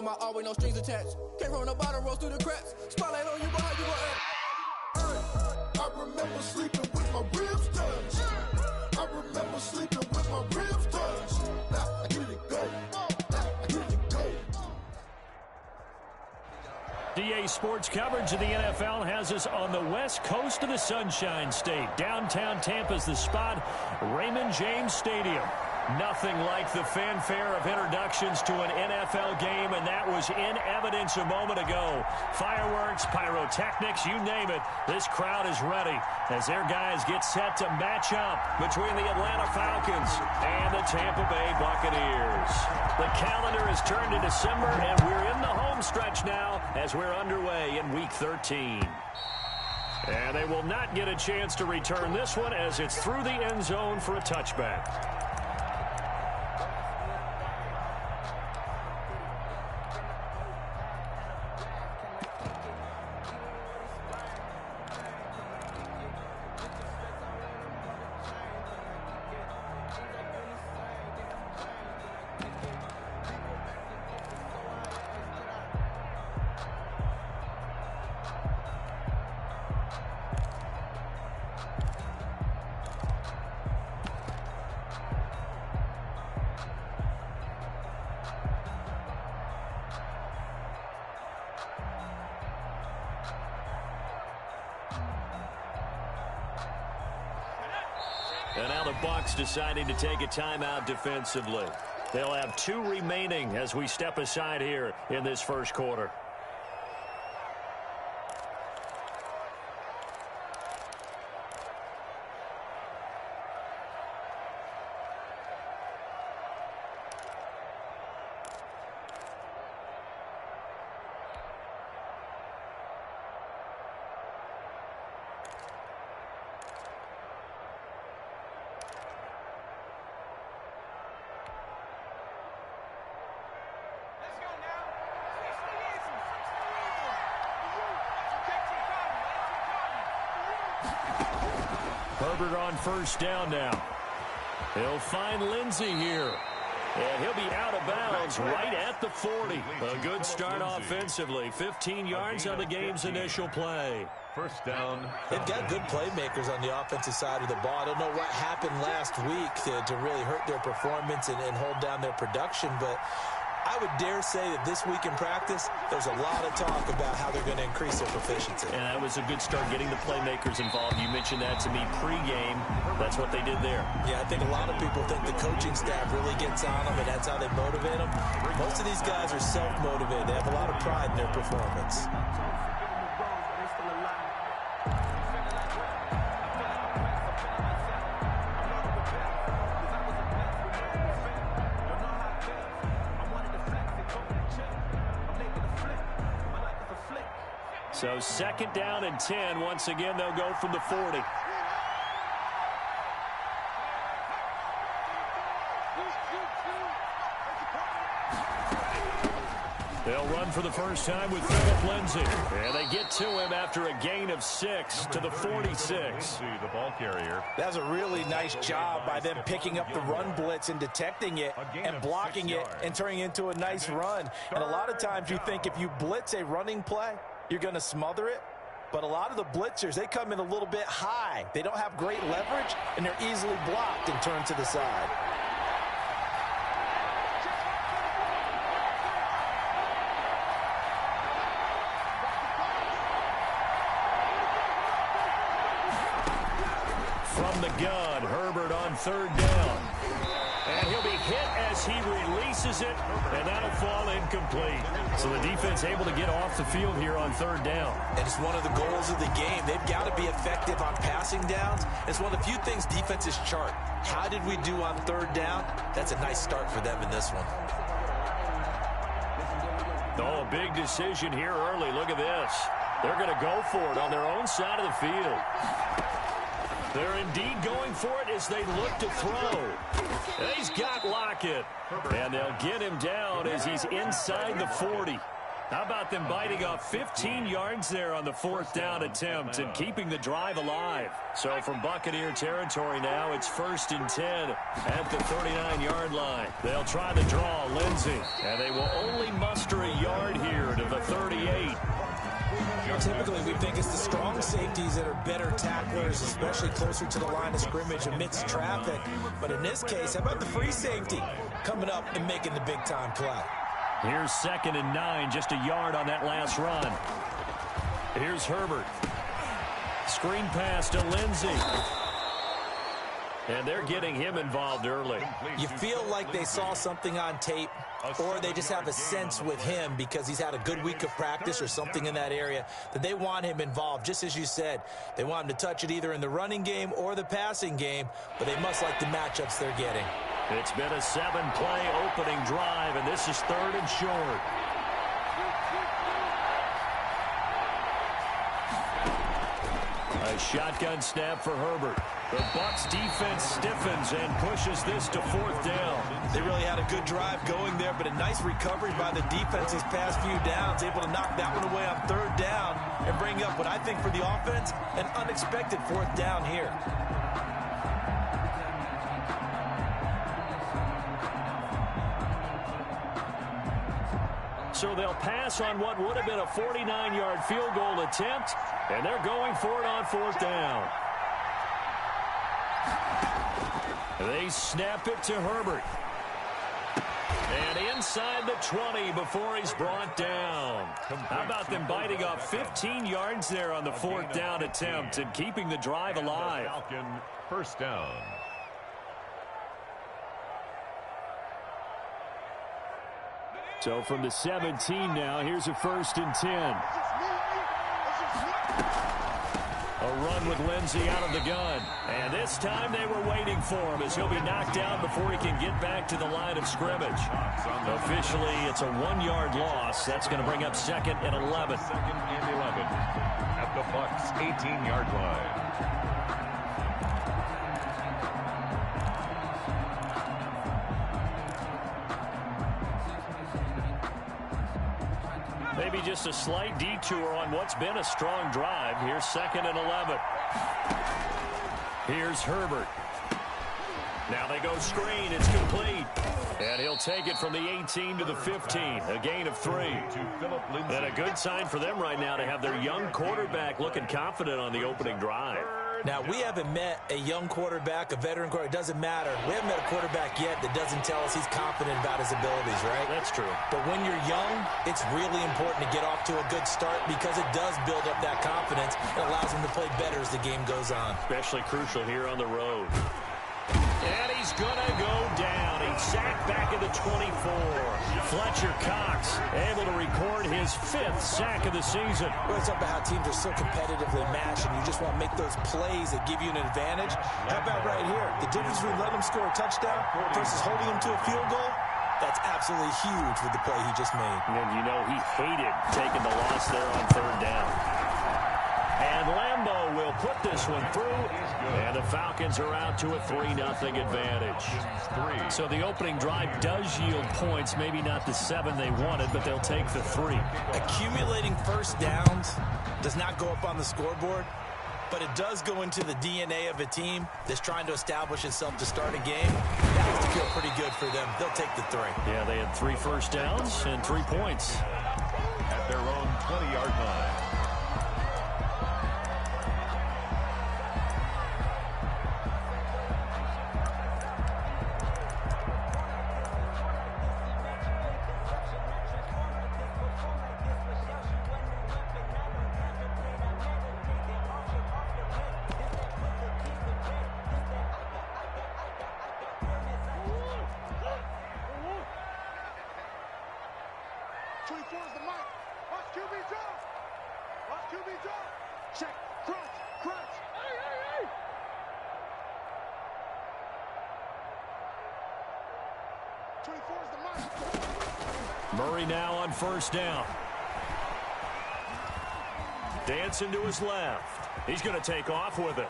my always no strings attached. Came from the bottom, rose through the cracks. Spotlight on you, but how you gon' act? I remember sleeping with my ribs touched. I remember sleeping with my ribs touched. Now I get it go. I get it go. DA Sports coverage of the NFL has us on the west coast of the Sunshine State. Downtown Tampa's the spot, Raymond James Stadium. Nothing like the fanfare of introductions to an NFL game, and that was in evidence a moment ago. Fireworks, pyrotechnics, you name it. This crowd is ready as their guys get set to match up between the Atlanta Falcons and the Tampa Bay Buccaneers. The calendar has turned to December, and we're in the home stretch now as we're underway in Week 13. And they will not get a chance to return this one as it's through the end zone for a touchback. And now the Bucs deciding to take a timeout defensively. They'll have 2 remaining as we step aside here in this first quarter. Herbert on first down now. He'll find Lindsey here. And he'll be out of bounds right at the 40. A good start offensively. 15 yards on the game's initial play. First down. They've got good playmakers on the offensive side of the ball. I don't know what happened last week to really hurt their performance and hold down their production, but I would dare say that this week in practice, there's a lot of talk about how they're going to increase their proficiency. And that was a good start getting the playmakers involved. You mentioned that to me pregame. That's what they did there. Yeah, I think a lot of people think the coaching staff really gets on them, and that's how they motivate them. Most of these guys are self-motivated. They have a lot of pride in their performance. So second down and 10. Once again, they'll go from the 40. They'll run for the first time with Phillip Lindsay. And they get to him after a gain of 6 to the 46. The ball carrier. That was a really nice job by them picking up the run blitz and detecting it and blocking it and turning it into a nice run. And a lot of times you think if you blitz a running play, you're going to smother it. But a lot of the blitzers, they come in a little bit high. They don't have great leverage, and they're easily blocked and turned to the side. From the gun, Herbert on third down. And he'll be hit as he releases it, and that'll fall incomplete. So the defense able to get off the field here on third down. And it's one of the goals of the game. They've got to be effective on passing downs. It's one of the few things defenses chart. How did we do on third down? That's a nice start for them in this one. Oh, a big decision here early. Look at this. They're going to go for it on their own side of the field. They're indeed going for it as they look to throw. And he's got Lockett. And they'll get him down as he's inside the 40. How about them biting off 15 yards there on the fourth down attempt and keeping the drive alive? So from Buccaneer territory now, it's 1st and 10 at the 39-yard line. They'll try to draw Lindsey, and they will only muster a Typically, we think it's the strong safeties that are better tacklers, especially closer to the line of scrimmage amidst traffic. But in this case, how about the free safety coming up and making the big-time play? Here's 2nd and 9, just a yard on that last run. Here's Herbert. Screen pass to Lindsey. And they're getting him involved early. You feel like they saw something on tape, or they just have a sense with him because he's had a good week of practice or something in that area that they want him involved. Just as you said, they want him to touch it either in the running game or the passing game, but they must like the matchups they're getting. It's been a 7-play opening drive, and this is 3rd and short. A shotgun snap for Herbert. The Bucs defense stiffens and pushes this to 4th down. They really had a good drive going there, but a nice recovery by the defense these past few downs, able to knock that one away on 3rd down and bring up what I think for the offense, an unexpected 4th down here. So they'll pass on what would have been a 49-yard field goal attempt, and they're going for it on 4th down. They snap it to Herbert. And inside the 20 before he's brought down. How about them biting off 15 yards there on the 4th down attempt and keeping the drive alive? Falcon, 1st down. So from the 17 now, here's a 1st and 10. A run with Lindsey out of the gun. And this time they were waiting for him as he'll be knocked down before he can get back to the line of scrimmage. Officially, it's a 1-yard loss. That's going to bring up 2nd and 11. 2nd and 11 at the Bucs 18-yard line. Maybe just a slight detour on what's been a strong drive. Here's 2nd and 11. Here's Herbert. Now they go screen. It's complete. And he'll take it from the 18 to the 15. A gain of 3. And a good sign for them right now to have their young quarterback looking confident on the opening drive. Now, we haven't met a young quarterback, a veteran quarterback. It doesn't matter. We haven't met a quarterback yet that doesn't tell us he's confident about his abilities, right? That's true. But when you're young, it's really important to get off to a good start because it does build up that confidence. It allows him to play better as the game goes on. Especially crucial here on the road. And he's going to go down. He's sacked back at the 24. Fletcher Cox able to record his 5th sack of the season. Well, it's about how teams are so competitively matched, and you just want to make those plays that give you an advantage. How about right here? The difference between letting him score a touchdown versus holding him to a field goal, that's absolutely huge with the play he just made. And you know he hated taking the loss there on 3rd down. And Lambeau will put this one through, and the Falcons are out to a 3-0 advantage. So the opening drive does yield points, maybe not the 7 they wanted, but they'll take the 3. Accumulating 1st downs does not go up on the scoreboard, but it does go into the DNA of a team that's trying to establish itself to start a game. That has to feel pretty good for them. They'll take the 3. Yeah, they had 3 first downs and 3 points. At their own 20-yard line. Murray now on 1st down. Dancing to his left. He's going to take off with it.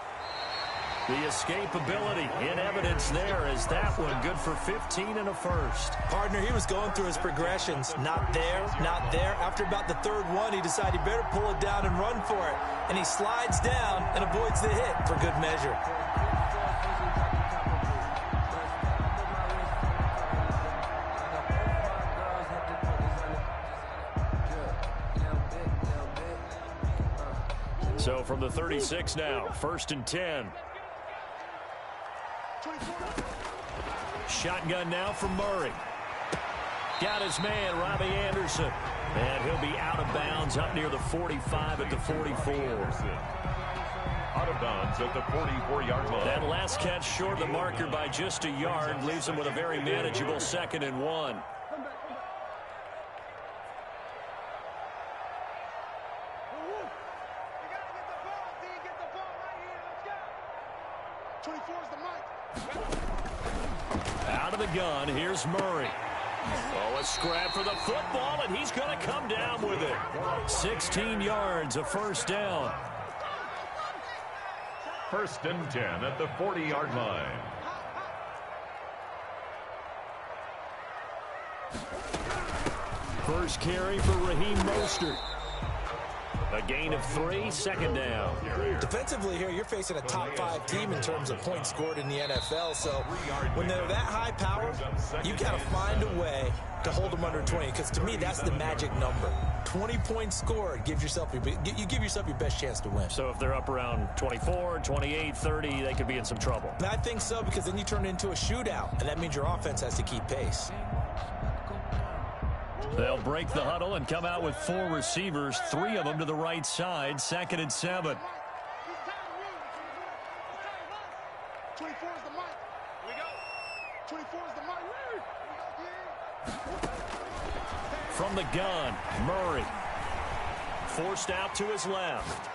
The escapability in evidence there as that one good for 15 and a 1st. Partner, he was going through his progressions. Not there, not there. After about the 3rd one, he decided he better pull it down and run for it. And he slides down and avoids the hit for good measure. So from the 36 now, 1st and 10. Shotgun now for Murray. Got his man, Robbie Anderson. And he'll be out of bounds up near the 45 at the 44. Out of bounds at the 44-yard line. That last catch short of the marker by just a yard leaves him with a very manageable 2nd and 1. Out of the gun, here's Murray. Oh, a scrap for the football, and he's going to come down with it. 16 yards, a 1st down. 1st and 10 at the 40-yard line. First carry for Raheem Mostert. A gain of 3, 2nd down. Defensively here, you're facing a top 5 team in terms of points scored in the NFL. So when they're that high power, you've got to find a way to hold them under 20. Because to me, that's the magic number. 20 points scored gives yourself you give yourself your best chance to win. So if they're up around 24, 28, 30, they could be in some trouble. And I think so, because then you turn it into a shootout, and that means your offense has to keep pace. They'll break the huddle and come out with 4 receivers, 3 of them to the right side, 2nd and 7. 24 is the mic. Here we go. 24 is the mic. From the gun, Murray. Forced out to his left.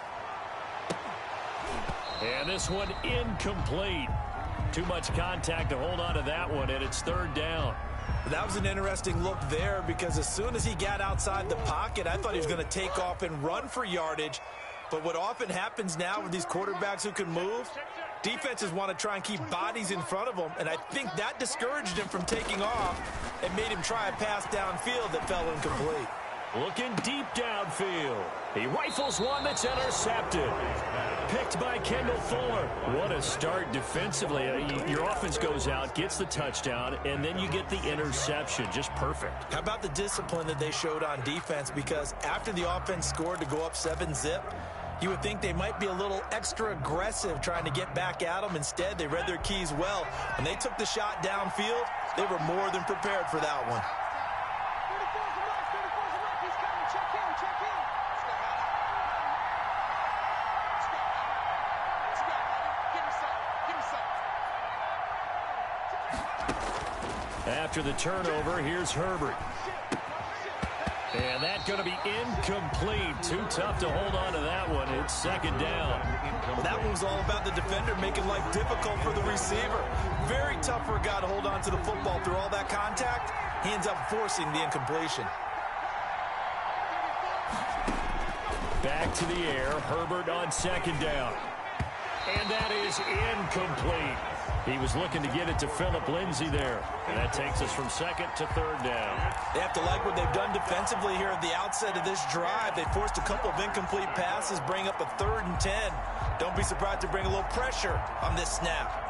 And this one incomplete. Too much contact to hold on to that one, and it's 3rd down. That was an interesting look there, because as soon as he got outside the pocket, I thought he was going to take off and run for yardage. But what often happens now with these quarterbacks who can move, defenses want to try and keep bodies in front of them, and I think that discouraged him from taking off and made him try a pass downfield that fell incomplete. Looking deep downfield. He rifles one that's intercepted. Picked by Kendall Fuller. What a start defensively. Your offense goes out, gets the touchdown, and then you get the interception. Just perfect. How about the discipline that they showed on defense? Because after the offense scored to go up 7-zip, you would think they might be a little extra aggressive trying to get back at them. Instead, they read their keys well. When they took the shot downfield, they were more than prepared for that one. After the turnover, here's Herbert. And that's going to be incomplete. Too tough to hold on to that one. It's 2nd down. Well, that one was all about the defender making life difficult for the receiver. Very tough for a guy to hold on to the football through all that contact. He ends up forcing the incompletion. Back to the air. Herbert on 2nd down. And that is incomplete. He was looking to get it to Phillip Lindsay there. And that takes us from 2nd to 3rd down. They have to like what they've done defensively here at the outset of this drive. They forced a couple of incomplete passes, bring up a 3rd and 10. Don't be surprised to bring a little pressure on this snap.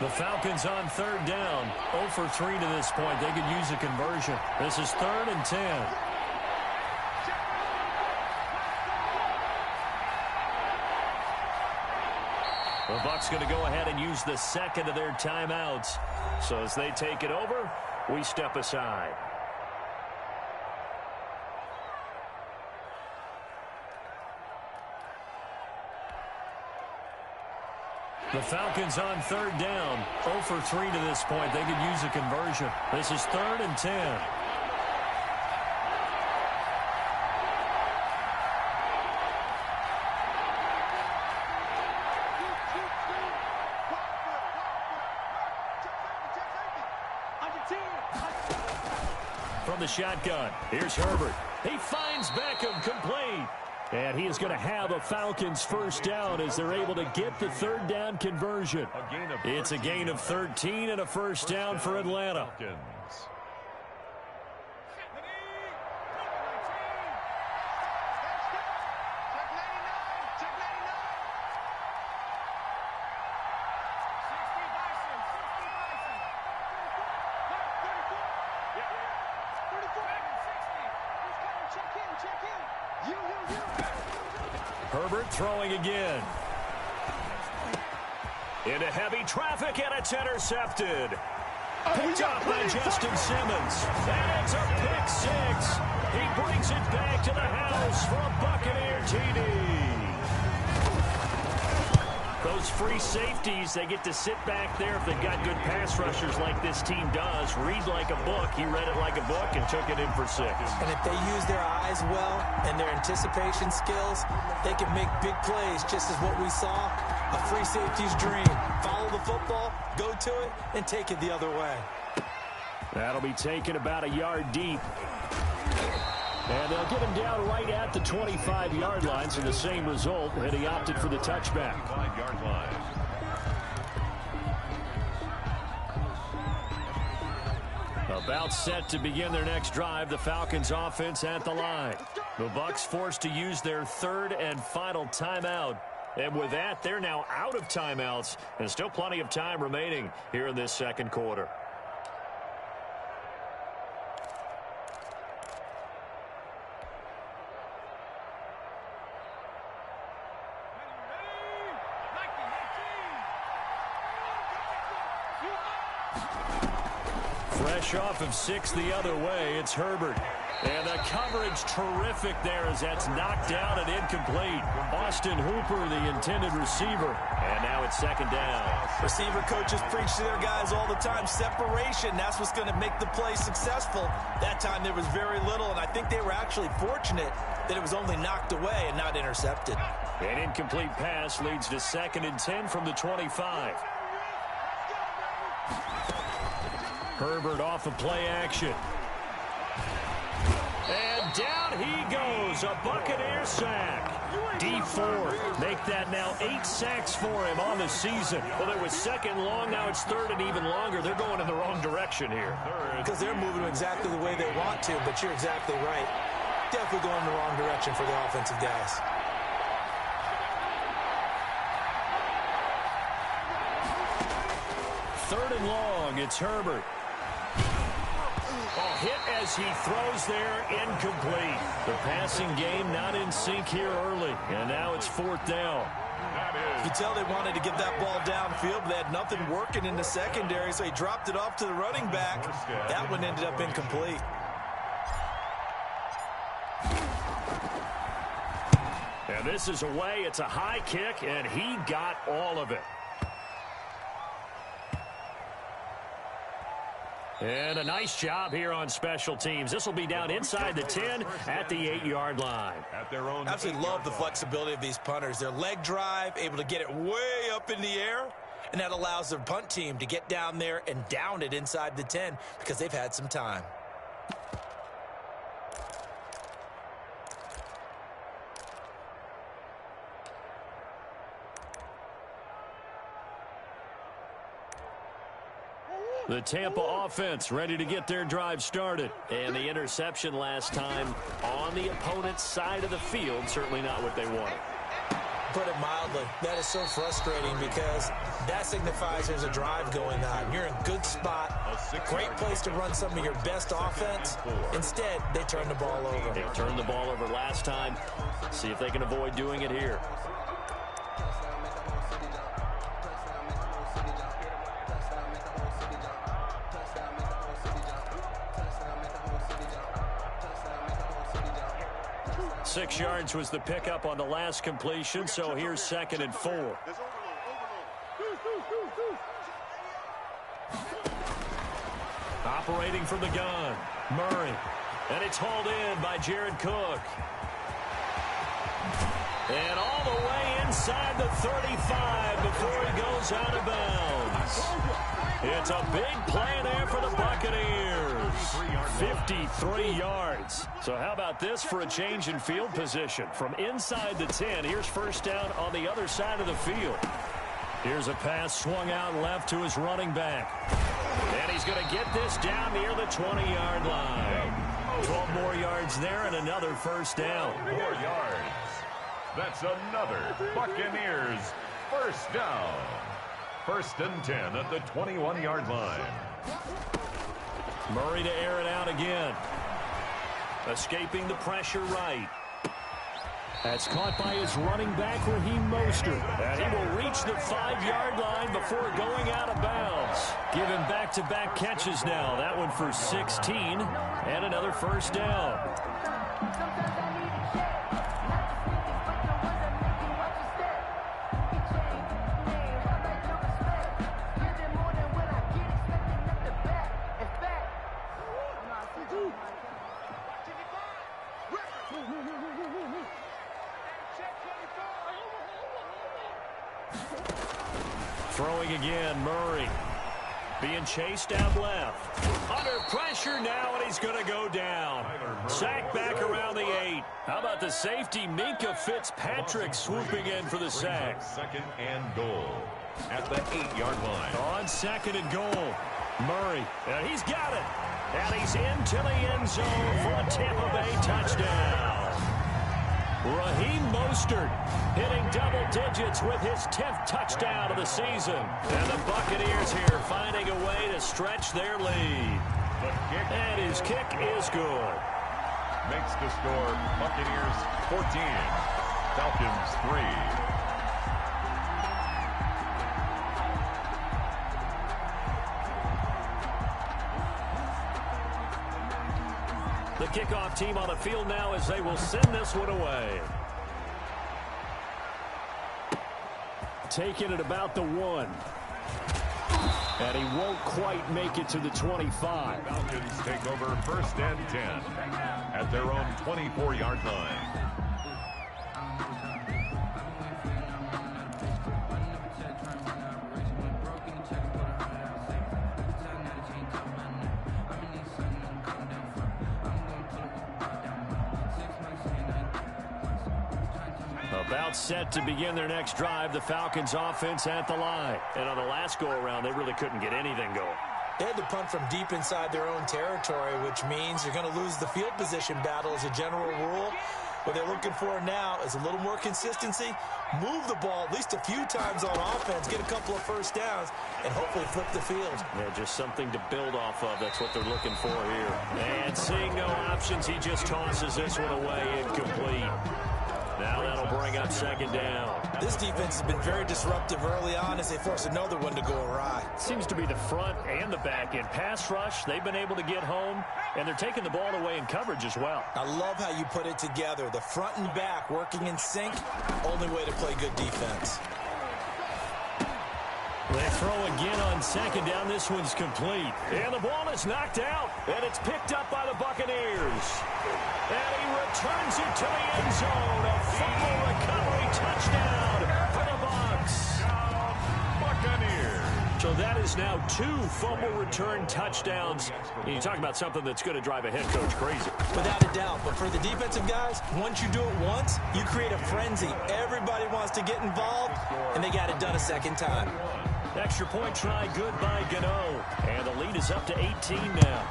The Falcons on 3rd down. 0 for 3 to this point. They could use a conversion. This is 3rd and 10. The Bucs going to go ahead and use the 2nd of their timeouts. So as they take it over, we step aside. The Falcons on 3rd down. 0 for 3 to this point. They could use a conversion. This is 3rd and 10. From the shotgun, here's Herbert. He finds Beckham, complete. And he is going to have a Falcons 1st down as they're able to get the 3rd down conversion. It's a gain of 13 and a 1st down for Atlanta. Herbert throwing again. Into heavy traffic, and it's intercepted. Picked up by Justin Simmons. And it's a pick six. He brings it back to the house for a Buccaneer TD. Those free safeties, they get to sit back there if they've got good pass rushers like this team does. Read like a book. He read it like a book and took it in for 6. And if they use their eyes well and their anticipation skills, they can make big plays, just as what we saw. A free safety's dream. Follow the football, go to it, and take it the other way. That'll be taken about a yard deep. And they'll get him down right at the 25-yard line, so the same result, and he opted for the touchback. 5-yard line. About set to begin their next drive, the Falcons offense at the line. The Bucs forced to use their 3rd and final timeout. And with that, they're now out of timeouts, and still plenty of time remaining here in this second quarter. Fresh off of 6 the other way, it's Herbert. And the coverage terrific there as that's knocked down and incomplete. Austin Hooper, the intended receiver. And now it's 2nd down. Receiver coaches preach to their guys all the time. Separation, that's what's going to make the play successful. That time there was very little, and I think they were actually fortunate that it was only knocked away and not intercepted. An incomplete pass leads to 2nd and 10 from the 25. Herbert off of play action. And down he goes, a Buccaneer sack. D4 make that now 8 sacks for him on the season. Well, it was 2nd long, now it's 3rd and even longer. They're going in the wrong direction here. Because they're moving exactly the way they want to, but you're exactly right. Definitely going in the wrong direction for the offensive guys. Third and long, it's Herbert. Hit as he throws there, incomplete. The passing game not in sync here early, and now it's 4th down. You can tell they wanted to get that ball downfield, but they had nothing working in the secondary, so he dropped it off to the running back. That one ended up incomplete. And this is away. It's a high kick, and he got all of it. And a nice job here on special teams. This will be down inside the 10 at the 8-yard line. Absolutely love the flexibility of these punters. Their leg drive, able to get it way up in the air, and that allows their punt team to get down there and down it inside the 10 because they've had some time. The Tampa offense ready to get their drive started. And the interception last time on the opponent's side of the field, certainly not what they wanted. Put it mildly, that is so frustrating because that signifies there's a drive going on. You're in a good spot, great place to run some of your best offense. Instead, they turn the ball over. They turned the ball over last time. See if they can avoid doing it here. Six yards was the pickup on the last completion, so here's 2nd and 4. Operating from the gun, Murray. And it's hauled in by Jared Cook. And all the way inside the 35 before he goes out of bounds. It's a big play there for the Buccaneers. 53 yards. So how about this for a change in field position? From inside the 10, here's 1st down on the other side of the field. Here's a pass swung out left to his running back. And he's going to get this down near the 20-yard line. 12 more yards there and another 1st down. 4 yards. That's another Buccaneers 1st down. 1st and 10 at the 21-yard line. Murray to air it out again. Escaping the pressure right. That's caught by his running back, Raheem Mostert. And he will reach the 5-yard line before going out of bounds. Given back-to-back catches now. That one for 16 and another first down. Throwing again, Murray. Being chased out left. Under pressure now, and he's going to go down. Sack back around the 8. How about the safety, Minkah Fitzpatrick, swooping in for the sack. Second and goal at the 8-yard line. On second and goal, Murray. And he's got it. And he's into the end zone for a Tampa Bay touchdown. Raheem Mostert hitting double digits with his 10th touchdown of the season. And the Buccaneers here finding a way to stretch their lead. And his kick is good. Makes the score Buccaneers 14, Falcons 3. The kickoff team on the field now as they will send this one away. Taking it about the 1. And he won't quite make it to the 25. Falcons take over first and 10 at their own 24-yard line. About set to begin their next drive, the Falcons offense at the line. And on the last go-around, they really couldn't get anything going. They had to punt from deep inside their own territory, which means you're going to lose the field position battle as a general rule. What they're looking for now is a little more consistency, move the ball at least a few times on offense, get a couple of first downs, and hopefully flip the field. Yeah, just something to build off of. That's what they're looking for here. And seeing no options, he just tosses this one away incomplete. Now that'll bring up second down. This defense has been very disruptive early on as they force another one to go awry. Seems to be the front and the back end. Pass rush, they've been able to get home, and they're taking the ball away in coverage as well. I love how you put it together. The front and back working in sync, only way to play good defense. They throw again on second down. This one's complete. And the ball is knocked out, and it's picked up by the Buccaneers. And he returns it to the end zone. A fumble recovery touchdown for the Bucs. Buccaneers. So that is now 2 fumble return touchdowns. And you talk about something that's going to drive a head coach crazy. Without a doubt. But for the defensive guys, once you do it once, you create a frenzy. Everybody wants to get involved, and they got it done a second time. Extra point try good by Gano. And the lead is up to 18 now.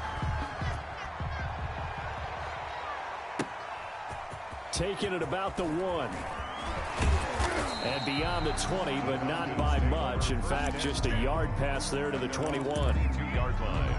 Taking it about the 1. And beyond the 20, but not by much. In fact, just a yard pass there to the 21. 2-yard line.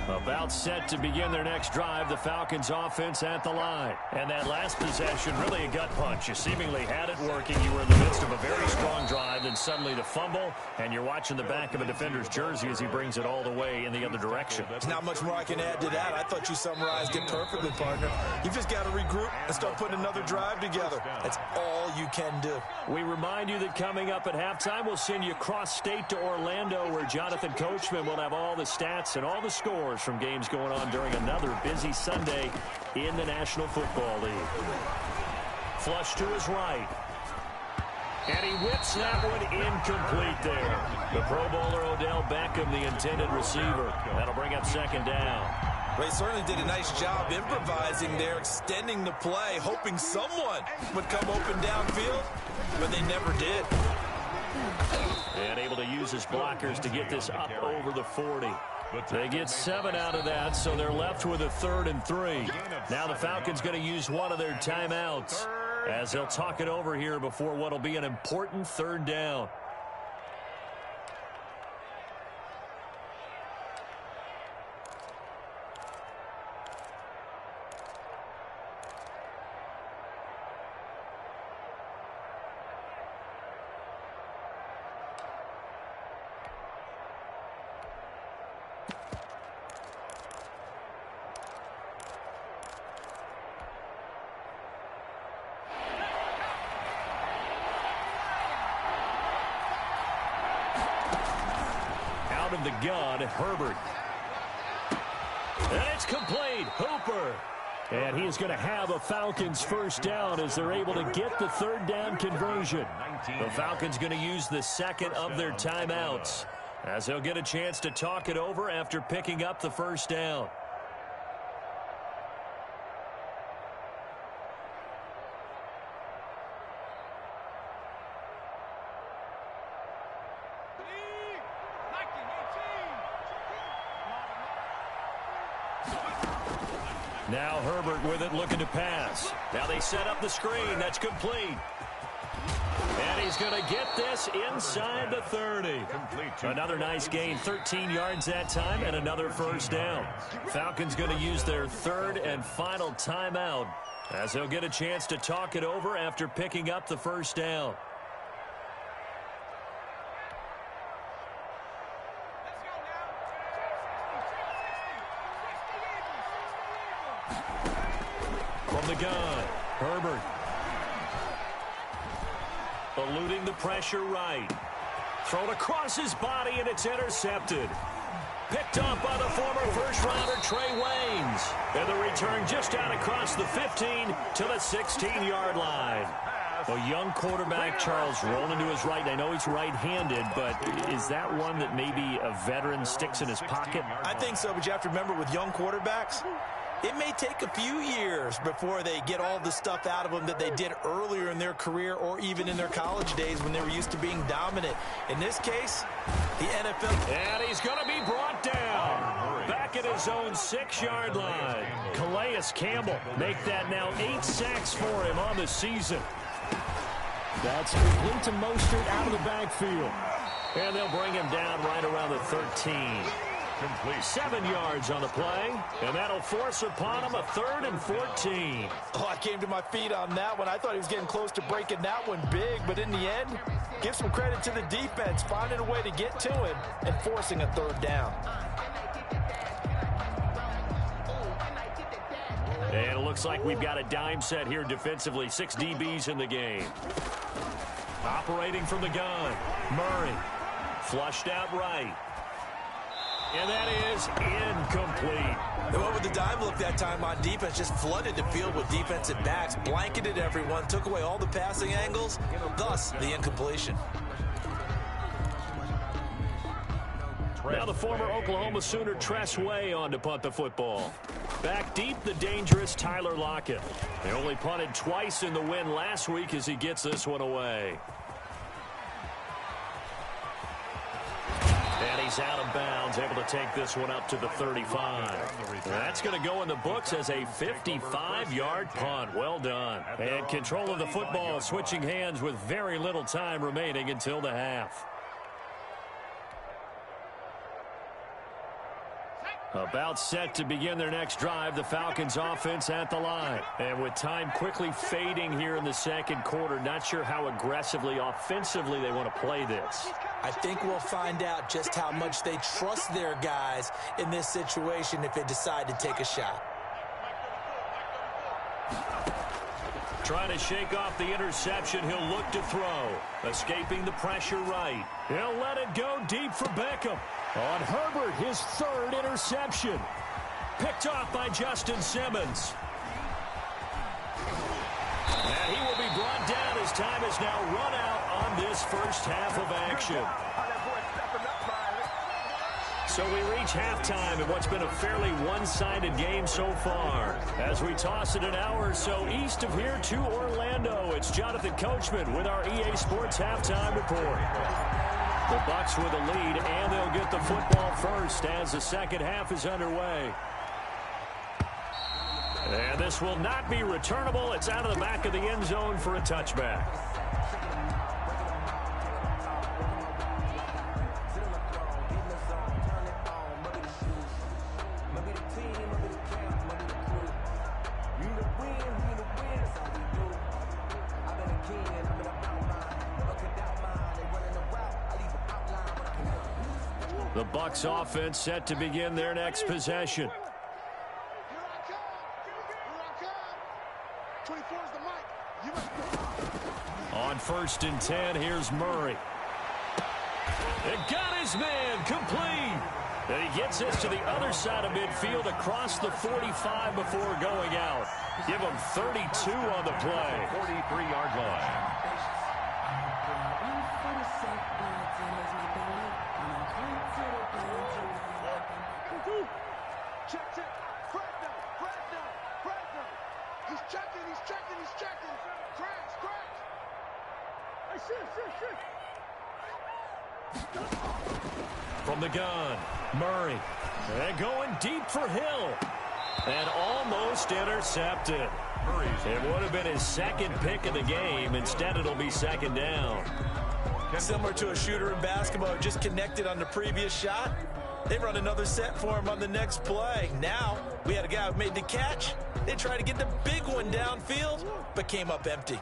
About set to begin their next drive, the Falcons offense at the line. And that last possession, really a gut punch. You seemingly had it working. You were in the midst of a very strong drive, then suddenly the fumble, and you're watching the back of a defender's jersey as he brings it all the way in the other direction. There's not much more I can add to that. I thought you summarized it perfectly, partner. You just got to regroup and start putting another drive together. That's all you can do. We remind you that coming up at halftime, we'll send you cross-state to Orlando, where Jonathan Coachman will have all the stats and all the scores from games going on during another busy Sunday in the National Football League. Flush to his right. And he whips that one incomplete there. The Pro Bowler Odell Beckham, the intended receiver. That'll bring up second down. They certainly did a nice job improvising there, extending the play, hoping someone would come open downfield, but they never did. And able to use his blockers to get this up over the 40. They get 7 out of that, so they're left with a 3rd and 3. Now the Falcons going to use one of their timeouts. as he'll talk it over here before what will be an important third down. Of the gun, Herbert. And it's complete. Hooper. And he is going to have a Falcons first down as they're able to get the third down conversion. The Falcons going to use the second of their timeouts as they'll get a chance to talk it over after picking up the first down. Now Herbert with it, looking to pass. Now they set up the screen. That's complete. And he's going to get this inside the 30. Another nice gain, 13 yards that time, and another first down. Falcons going to use their third and final timeout as they'll get a chance to talk it over after picking up the first down. From the gun, Herbert. Eluding the pressure right. Thrown across his body, and it's intercepted. Picked up by the former first-rounder Trey Waynes. And the return just out across the 15 to the 16-yard line. A young quarterback, Charles, rolling to his right. I know he's right-handed, but is that one that maybe a veteran sticks in his pocket? I think so, but you have to remember with young quarterbacks, it may take a few years before they get all the stuff out of them that they did earlier in their career or even in their college days when they were used to being dominant. In this case, the NFL. And he's going to be brought down. Back at his own 6-yard line. Calais Campbell make that now 8 sacks for him on the season. That's complete to Mostert out of the backfield. And they'll bring him down right around the 13. Complete. 7 yards on the play, and that'll force upon him a 3rd and 14. Oh, I came to my feet on that one. I thought he was getting close to breaking that one big, but in the end, give some credit to the defense, finding a way to get to him and forcing a 3rd down. And it looks like we've got a dime set here defensively. 6 DBs in the game. Operating from the gun, Murray. Flushed out right. And that is incomplete. They went with the dime look that time on defense, just flooded the field with defensive backs, blanketed everyone, took away all the passing angles, thus the incompletion. Now the former Oklahoma Sooner Tress Way on to punt the football. Back deep, the dangerous Tyler Lockett. They only punted twice in the win last week as he gets this one away. And he's out of bounds, able to take this one up to the 35. That's going to go in the books as a 55-yard punt. Well done. And control of the football, switching hands with very little time remaining until the half. About set to begin their next drive, the Falcons offense at the line. And with time quickly fading here in the second quarter, not sure how aggressively, offensively they want to play this. I think we'll find out just how much they trust their guys in this situation if they decide to take a shot. Trying to shake off the interception, he'll look to throw. Escaping the pressure right. He'll let it go deep for Beckham. On Herbert, his 3rd interception. Picked off by Justin Simmons. And he will be brought down as time is now run out on this first half of action. So we reach halftime in what's been a fairly one-sided game so far. As we toss it an hour or so east of here to Orlando, it's Jonathan Coachman with our EA Sports Halftime Report. The Bucs with a lead, and they'll get the football first as the second half is underway. And this will not be returnable. It's out of the back of the end zone for a touchback. The Bucs offense set to begin their next possession. On 1st and 10, here's Murray. It got his man complete. And he gets us to the other side of midfield across the 45 before going out. Give him 32 on the play. 43-yard line. From the gun, Murray. And going deep for Hill. And almost intercepted. It would have been his second pick of the game. Instead, it'll be second down. Similar to a shooter in basketball, just connected on the previous shot. They run another set for him on the next play. Now, we had a guy who made the catch. They tried to get the big one downfield, but came up empty.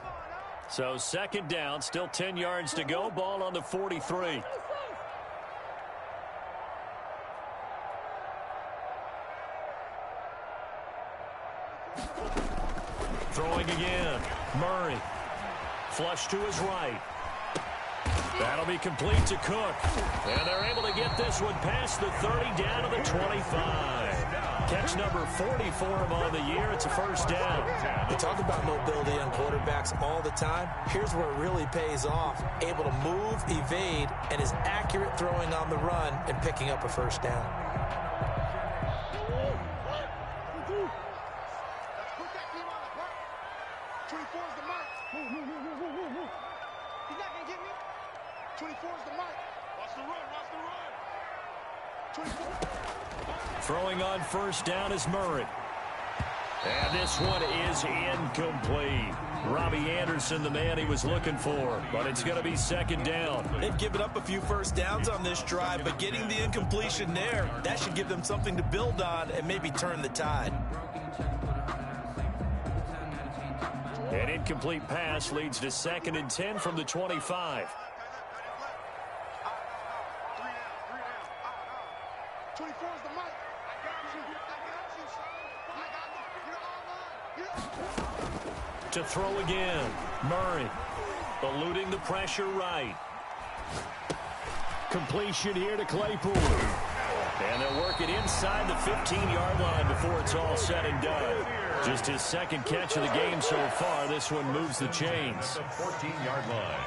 So second down, still 10 yards to go. Ball on the 43. Throwing again. Murray. Flush to his right. That'll be complete to Cook. And they're able to get this one past the 30 down to the 25. Catch number 40 for him on the year. It's a first down. We talk about mobility on quarterbacks all the time. Here's where it really pays off. Able to move, evade, and is accurate throwing on the run and picking up a first down. Throwing on first down is Murray. And this one is incomplete. Robbie Anderson, the man he was looking for, but it's going to be second down. They've given up a few first downs on this drive, but getting the incompletion there, that should give them something to build on and maybe turn the tide. An incomplete pass leads to 2nd and 10 from the 25. To throw again, Murray eluding the pressure right. Completion here to Claypool. And they'll work it inside the 15-yard line before it's all said and done. Just his second catch of the game so far. This one moves the chains. The 14-yard line.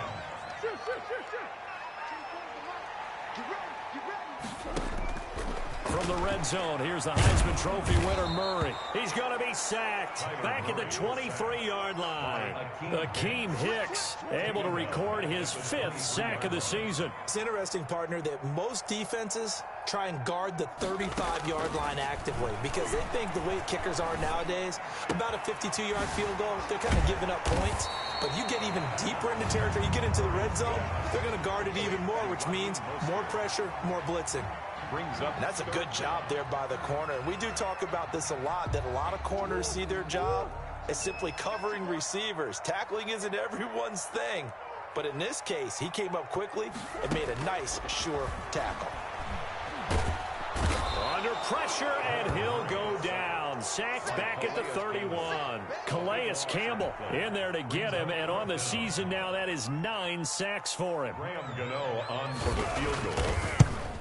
From the red zone, here's the Heisman Trophy winner, Murray. He's going to be sacked back at the 23-yard line. Akeem Hicks able to record his 5th sack of the season. It's interesting, partner, that most defenses try and guard the 35-yard line actively because they think the way kickers are nowadays, about a 52-yard field goal, they're kind of giving up points. But you get even deeper into territory, you get into the red zone, they're going to guard it even more, which means more pressure, more blitzing. Brings up. And that's a good job there by the corner. We do talk about this a lot, that a lot of corners see their job as simply covering receivers. Tackling isn't everyone's thing. But in this case, he came up quickly and made a nice, sure tackle. Under pressure, and he'll go down. Sacked back at the 31. Calais Campbell in there to get him, and on the season now, that is 9 sacks for him. Graham Gano on for the field goal.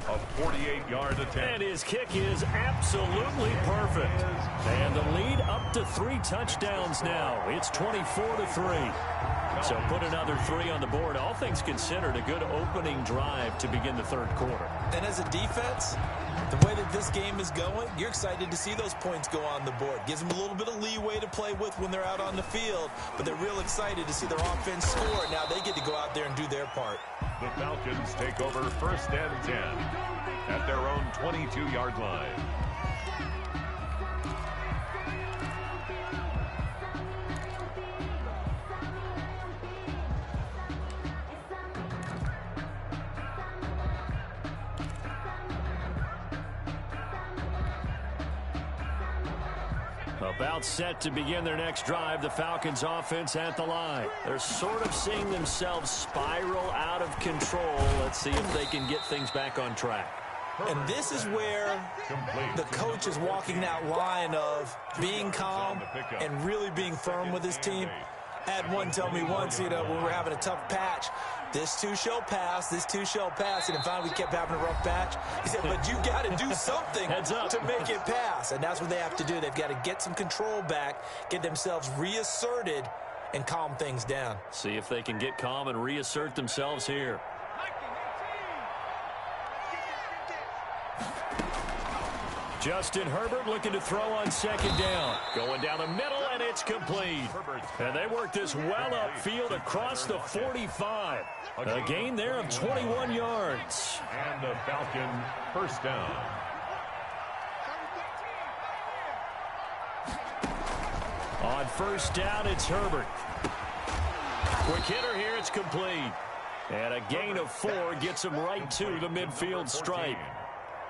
A 48-yard attempt. And his kick is absolutely perfect. And the lead up to 3 touchdowns now. It's 24-3. So put another 3 on the board. All things considered, a good opening drive to begin the third quarter. And as a defense, the way that this game is going, you're excited to see those points go on the board. Gives them a little bit of leeway to play with when they're out on the field, but they're real excited to see their offense score. Now they get to go out there and do their part. The Falcons take over 1st and 10 at their own 22-yard line. About set to begin their next drive, the Falcons offense at the line. They're sort of seeing themselves spiral out of control. Let's see if they can get things back on track. And this is where the coach is walking that line of being calm and really being firm with his team. I had one tell me once, when we were having a tough patch, this too shall pass, this too shall pass. And finally we kept having a rough patch. He said, but you got to do something to make it pass. And that's what they have to do. They've got to get some control back, get themselves reasserted, and calm things down. See if they can get calm and reassert themselves here. Justin Herbert looking to throw on second down. Going down the middle, and it's complete. And they work this well upfield across the 45. A gain there of 21 yards. And the Falcon first down. On first down, it's Herbert. Quick hitter here, it's complete. And a gain of 4 gets him right to the midfield stripe.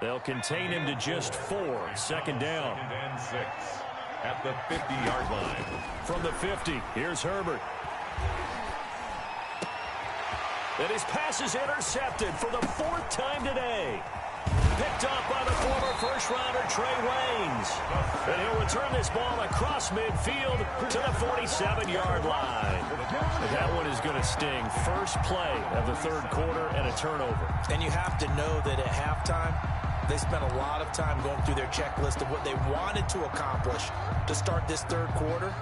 They'll contain him to just 4. Second down. Second and 6 at the 50-yard line. From the 50, here's Herbert. And his pass is intercepted for the 4th time today. Picked off by the former first-rounder Trey Waynes. And he'll return this ball across midfield to the 47-yard line. And that one is going to sting. First play of the third quarter and a turnover. And you have to know that at halftime, they spent a lot of time going through their checklist of what they wanted to accomplish to start this third quarter.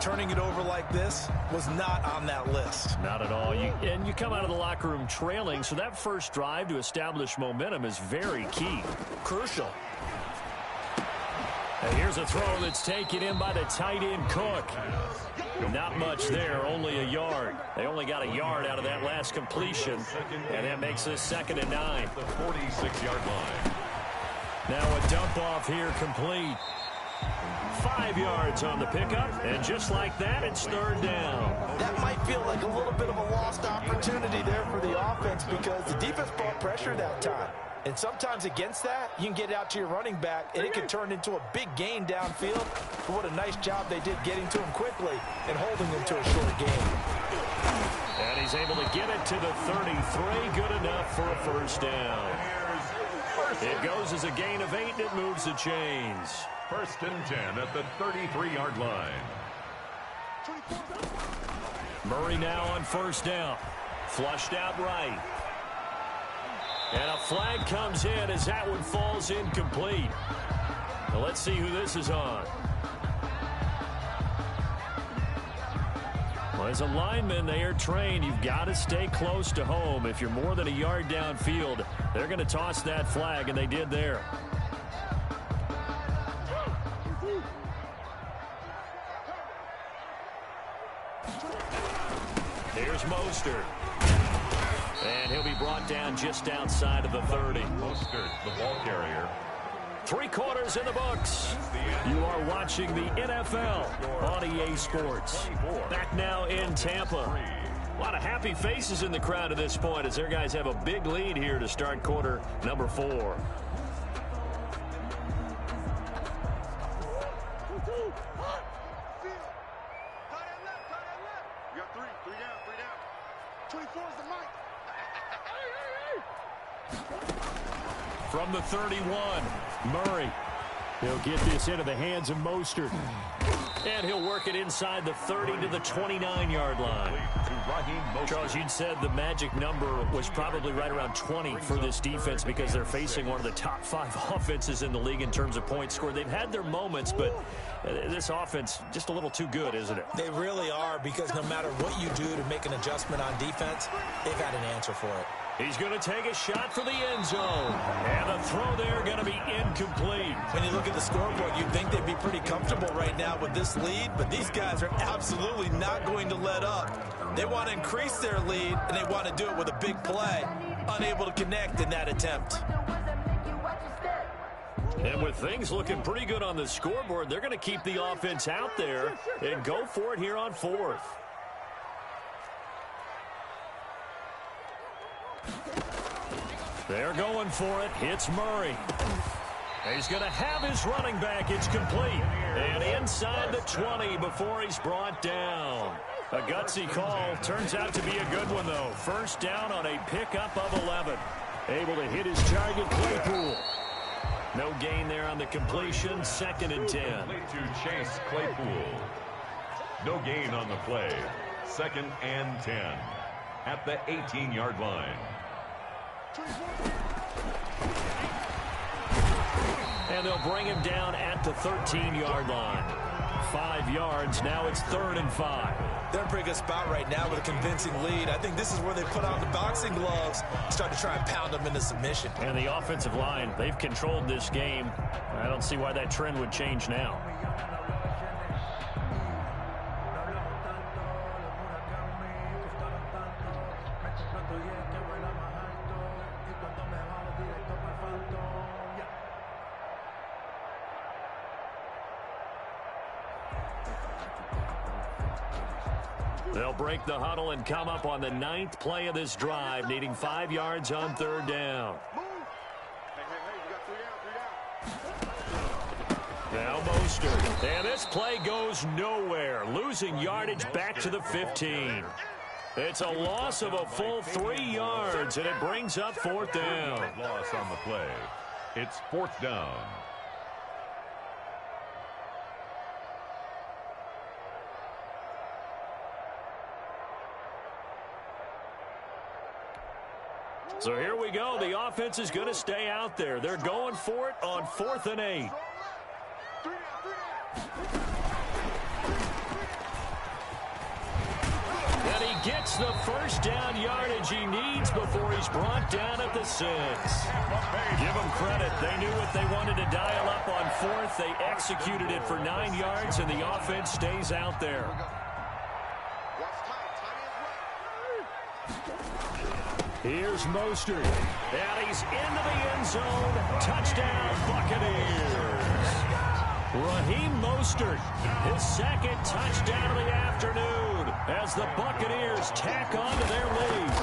Turning it over like this was not on that list. Not at all. And you come out of the locker room trailing, so that first drive to establish momentum is very key. Crucial. And here's a throw that's taken in by the tight end Cook. Not much there, only a yard. They only got a yard out of that last completion, and that makes this 2nd and 9. The 46-yard line. Now a dump off here complete. 5 yards on the pickup, and just like that, it's third down. That might feel like a little bit of a lost opportunity there for the offense because the defense brought pressure that time. And sometimes against that, you can get it out to your running back, and it can turn into a big gain downfield. But what a nice job they did getting to him quickly and holding him to a short gain. And he's able to get it to the 33. Good enough for a first down. It goes as a gain of 8, and it moves the chains. 1st and 10 at the 33-yard line. Murray now on first down. Flushed out right. And a flag comes in as that one falls incomplete. Now let's see who this is on. Well, as a lineman, they are trained. You've got to stay close to home. If you're more than a yard downfield, they're going to toss that flag, and they did there. Here's Mostert. And he'll be brought down just outside of the 30. Mostert, the ball carrier. 3 quarters in the books. You are watching the NFL on EA Sports. Back now in Tampa. A lot of happy faces in the crowd at this point as their guys have a big lead here to start quarter number 4. From the 31, Murray. He'll get this into the hands of Mostert. And he'll work it inside the 30 to the 29-yard line. Charles, you'd said the magic number was probably right around 20 for this defense because they're facing one of the top 5 offenses in the league in terms of points scored. They've had their moments, but this offense just a little too good, isn't it? They really are because no matter what you do to make an adjustment on defense, they've got an answer for it. He's going to take a shot for the end zone. And the throw there going to be incomplete. When you look at the scoreboard, you'd think they'd be pretty comfortable right now with this lead, but these guys are absolutely not going to let up. They want to increase their lead, and they want to do it with a big play. Unable to connect in that attempt. And with things looking pretty good on the scoreboard, they're going to keep the offense out there and go for it here on 4th. They're going for it. It's Murray. He's going to have his running back. It's complete. And inside the 20 before he's brought down. A gutsy call. Turns out to be a good one, though. First down on a pickup of 11. Able to hit his target, Claypool. No gain there on the completion. 2nd and 10. To Chase Claypool. No gain on the play. 2nd and 10 at the 18-yard line. And they'll bring him down at the 13-yard line. 5 yards. Now it's 3rd and 5. They're in a pretty good spot right now with a convincing lead. I think this is where they put on the boxing gloves and start to try and pound them into submission. And the offensive line, they've controlled this game. I don't see why that trend would change now. They'll break the huddle and come up on the 9th play of this drive, needing 5 yards on 3rd down. Now Mostert. And this play goes nowhere, losing yardage back to the 15. It's a loss of a full 3 yards, and it brings up 4th down. Loss on the play. It's 4th down. So here we go. The offense is going to stay out there. They're going for it on 4th and 8. And he gets the first down yardage he needs before he's brought down at the 6. Give them credit. They knew what they wanted to dial up on 4th. They executed it for 9 yards, and the offense stays out there. Here's Mostert, and he's into the end zone. Touchdown, Buccaneers. Raheem Mostert, his 2nd touchdown of the afternoon as the Buccaneers tack on to their lead.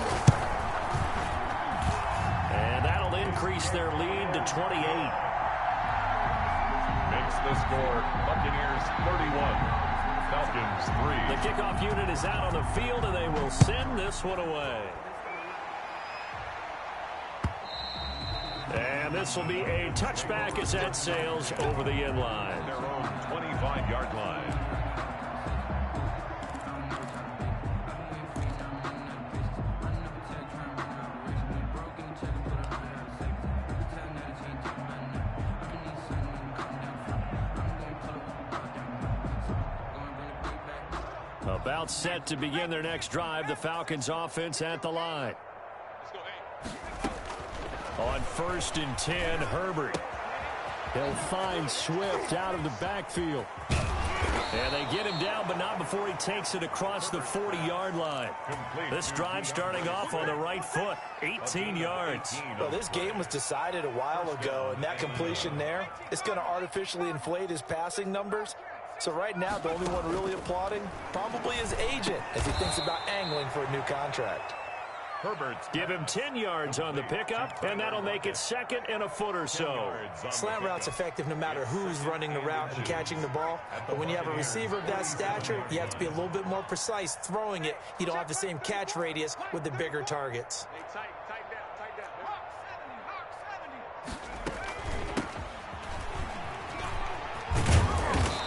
And that'll increase their lead to 28. Makes the score Buccaneers 31, Falcons 3. The kickoff unit is out on the field, and they will send this one away. And this will be a touchback as that sails over the end line. Their own 25-yard line. About set to begin their next drive, the Falcons offense at the line. On 1st and 10, Herbert. He'll find Swift out of the backfield. And they get him down, but not before he takes it across the 40-yard line. This drive starting off on the right foot, 18 yards. Well, this game was decided a while ago, and that completion there, it's going to artificially inflate his passing numbers. So right now, the only one really applauding probably his agent as he thinks about angling for a new contract. Herbert. Give him 10 yards on the pickup, and that'll make it 2nd and a foot or so. Slant route's effective no matter who's running the route and catching the ball. But when you have a receiver of that stature, you have to be a little bit more precise throwing it. You don't have the same catch radius with the bigger targets.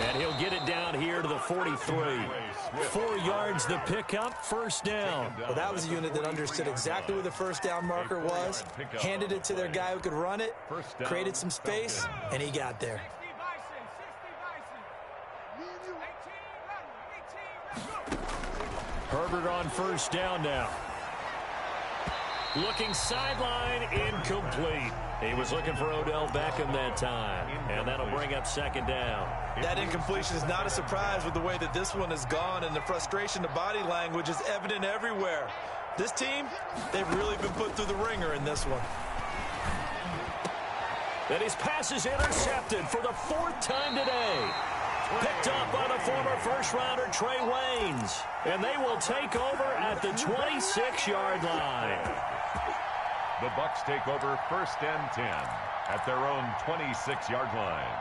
And he'll get it down here to the 43. 4 yards the pickup, 1st down. Well, that was a unit that understood exactly where the first down marker was, handed it to their guy who could run it, created some space, and he got there. Herbert on 1st down now. Looking sideline, incomplete. He was looking for Odell Beckham that time, and that'll bring up 2nd down. That incompletion is not a surprise with the way that this one has gone, and the frustration, the body language is evident everywhere. This team, they've really been put through the ringer in this one. And his pass is intercepted for the 4th time today. Picked up by the former first-rounder Trey Waynes. And they will take over at the 26-yard line. The Bucs take over 1st and 10 at their own 26-yard line.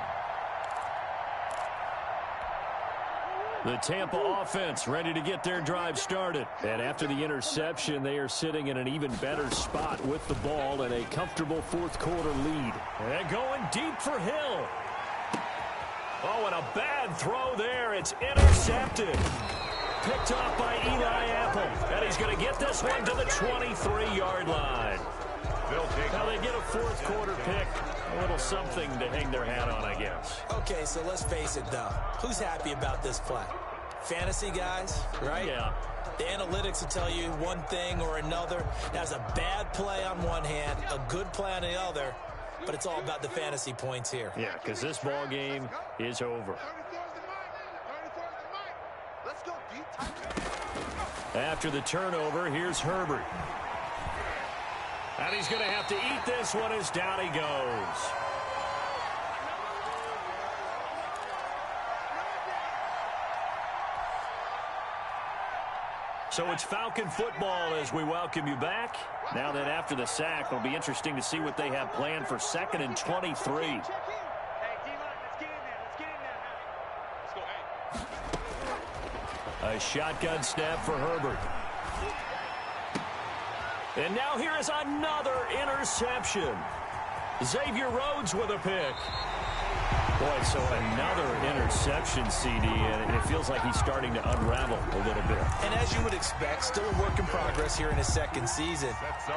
The Tampa offense ready to get their drive started. And after the interception, they are sitting in an even better spot with the ball and a comfortable fourth quarter lead. And going deep for Hill. Oh, and a bad throw there. It's intercepted. Picked off by Eli Apple. And he's going to get this one to the 23-yard line. Now they get a fourth quarter pick. A little something to hang their hat on, I guess. Okay, so let's face it, though. Who's happy about this play? Fantasy guys, right? Yeah. The analytics will tell you one thing or another. That's a bad play on one hand, a good play on the other, but it's all about the fantasy points here. Yeah, because this ball game is over. After the turnover, here's Herbert. And he's going to have to eat this one as down he goes. So it's Falcon football as we welcome you back. Now that after the sack, it'll be interesting to see what they have planned for 2nd and 23. A shotgun snap for Herbert. And now here is another interception. Xavier Rhodes with a pick. Boy, so another interception, CD, and it feels like he's starting to unravel a little bit. And as you would expect, still a work in progress here in his second season.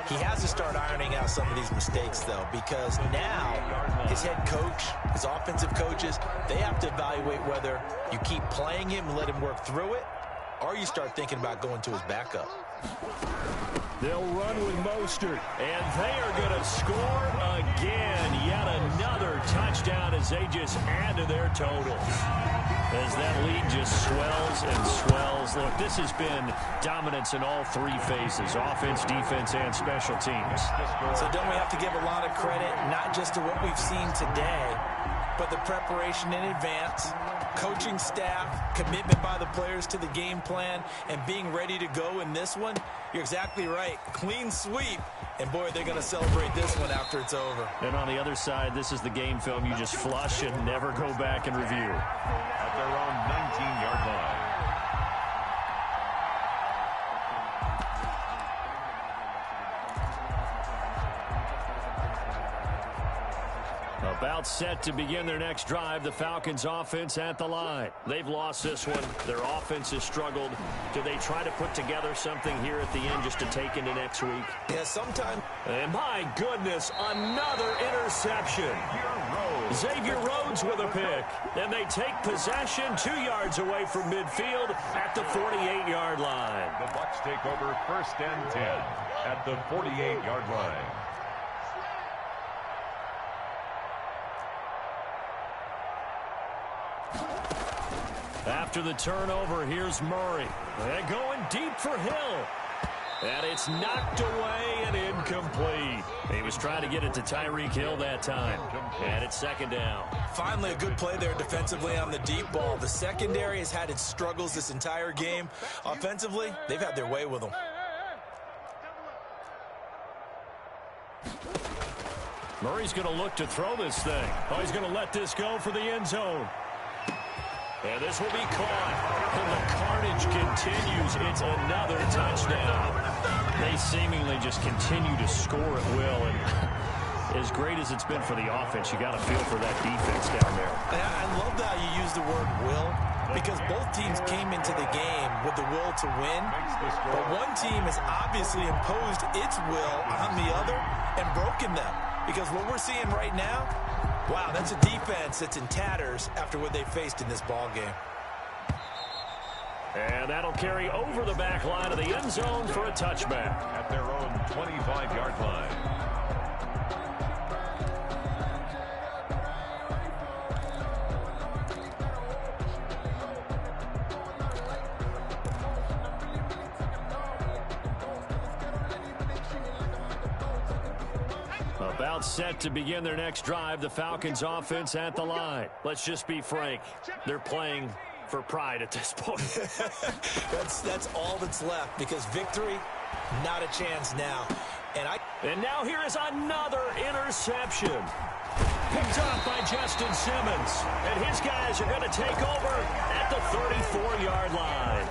He has to start ironing out some of these mistakes, though, because now his head coach, his offensive coaches, they have to evaluate whether you keep playing him and let him work through it, or you start thinking about going to his backup. They'll run with Mostert, and they are going to score again. Yet another touchdown as they just add to their totals. As that lead just swells and swells. Look, this has been dominance in all three phases, offense, defense, and special teams. So don't we have to give a lot of credit, not just to what we've seen today, but the preparation in advance, coaching staff, commitment by the players to the game plan, and being ready to go in this one? You're exactly right. Clean sweep. And, boy, they're going to celebrate this one after it's over. And on the other side, this is the game film you just flush and never go back and review. At their own 19-yard line. About set to begin their next drive, the Falcons offense at the line. They've lost this one. Their offense has struggled. Do they try to put together something here at the end just to take into next week? Yeah, sometime. And my goodness, another interception. Xavier Rhodes with a pick. And they take possession 2 yards away from midfield at the 48-yard line. The Bucs take over 1st and 10 at the 48-yard line. After the turnover, here's Murray. And going deep for Hill. And it's knocked away and incomplete. He was trying to get it to Tyreek Hill that time. And it's 2nd down. Finally, a good play there defensively on the deep ball. The secondary has had its struggles this entire game. Offensively, they've had their way with them. Murray's going to look to throw this thing. Oh, he's going to let this go for the end zone. And this will be caught. And the carnage continues. It's another touchdown. They seemingly just continue to score at will. And as great as it's been for the offense, you got to feel for that defense down there. I love that you use the word will, because both teams came into the game with the will to win. But one team has obviously imposed its will on the other and broken them. Because what we're seeing right now, wow, that's a defense that's in tatters after what they faced in this ball game. And that'll carry over the back line of the end zone for a touchback. At their own 25-yard line. About set to begin their next drive, the Falcons offense at the line. Let's just be frank. They're playing for pride at this point. That's all that's left, because victory, not a chance now. And now here is another interception. Picked up by Justin Simmons. And his guys are going to take over at the 34-yard line.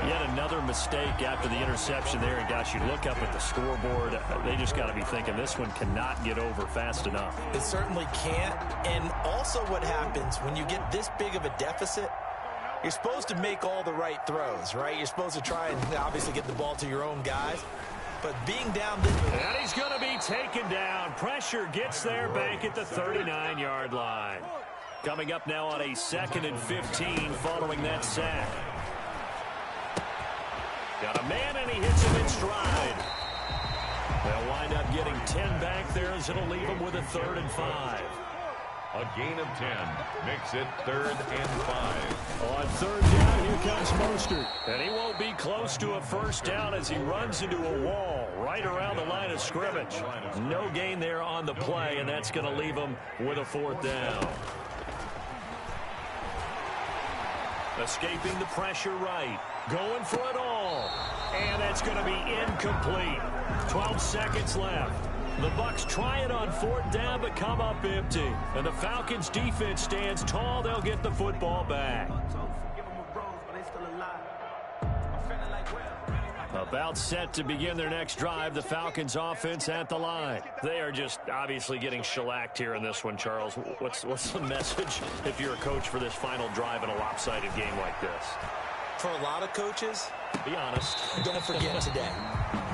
Yet another mistake after the interception there. And, gosh, you look up at the scoreboard. They just got to be thinking this one cannot get over fast enough. It certainly can't. And also what happens when you get this big of a deficit, you're supposed to make all the right throws, right? You're supposed to try and obviously get the ball to your own guys. But being down this... And he's going to be taken down. Pressure gets there back at the 39-yard line. Coming up now on a 2nd and 15 following that sack. Got a man, and he hits him in stride. They'll wind up getting 10 back there as it'll leave them with a 3rd and 5. A gain of 10 makes it 3rd and 5. On 3rd down, here comes Mostert. And he won't be close to a 1st down as he runs into a wall right around the line of scrimmage. No gain there on the play, and that's going to leave him with a 4th down. Escaping the pressure right. Going for it all. And that's going to be incomplete. 12 seconds left. The Bucs try it on 4th down, but come up empty. And the Falcons defense stands tall. They'll get the football back. About set to begin their next drive, the Falcons offense at the line. They are just obviously getting shellacked here in this one, Charles. What's the message if you're a coach for this final drive in a lopsided game like this? For a lot of coaches, be honest. Don't forget today.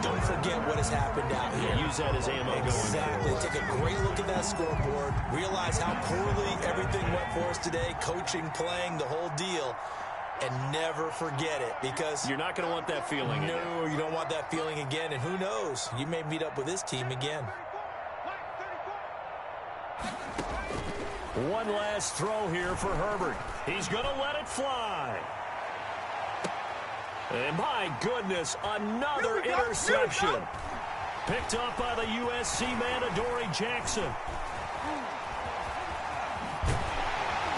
Don't forget what has happened out here. Use that as ammo. Exactly. Take a great look at that scoreboard. Realize how poorly everything went for us today. Coaching, playing, the whole deal. And never forget it, because you're not going to want that feeling again. No, you don't want that feeling again. And who knows? You may meet up with this team again. One last throw here for Herbert. He's going to let it fly. And my goodness, another interception. Picked up by the USC man, Adoree Jackson.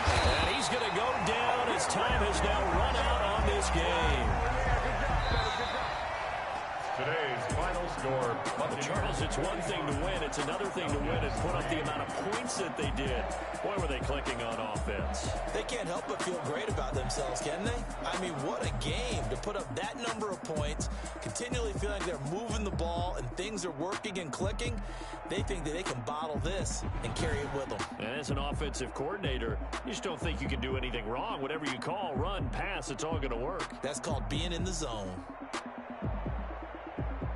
And he's going to go down as time has now run out on this game. Today's final score. Well, Charles, it's one thing to win. It's another thing to win and put up the amount of points that they did. Boy, were they clicking on offense. They can't help but feel great about themselves, can they? I mean, what a game to put up that number of points, continually feeling they're moving the ball and things are working and clicking. They think that they can bottle this and carry it with them. And as an offensive coordinator, you just don't think you can do anything wrong. Whatever you call, run, pass, it's all going to work. That's called being in the zone.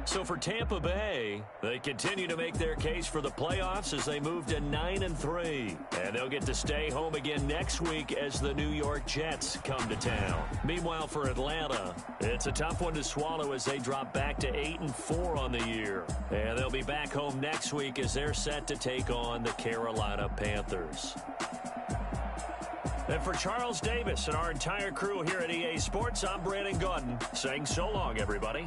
So for Tampa Bay, they continue to make their case for the playoffs as they move to 9-3. And they'll get to stay home again next week as the New York Jets come to town. Meanwhile, for Atlanta, it's a tough one to swallow as they drop back to 8-4 on the year. And they'll be back home next week as they're set to take on the Carolina Panthers. And for Charles Davis and our entire crew here at EA Sports, I'm Brandon Gaudin saying so long, everybody.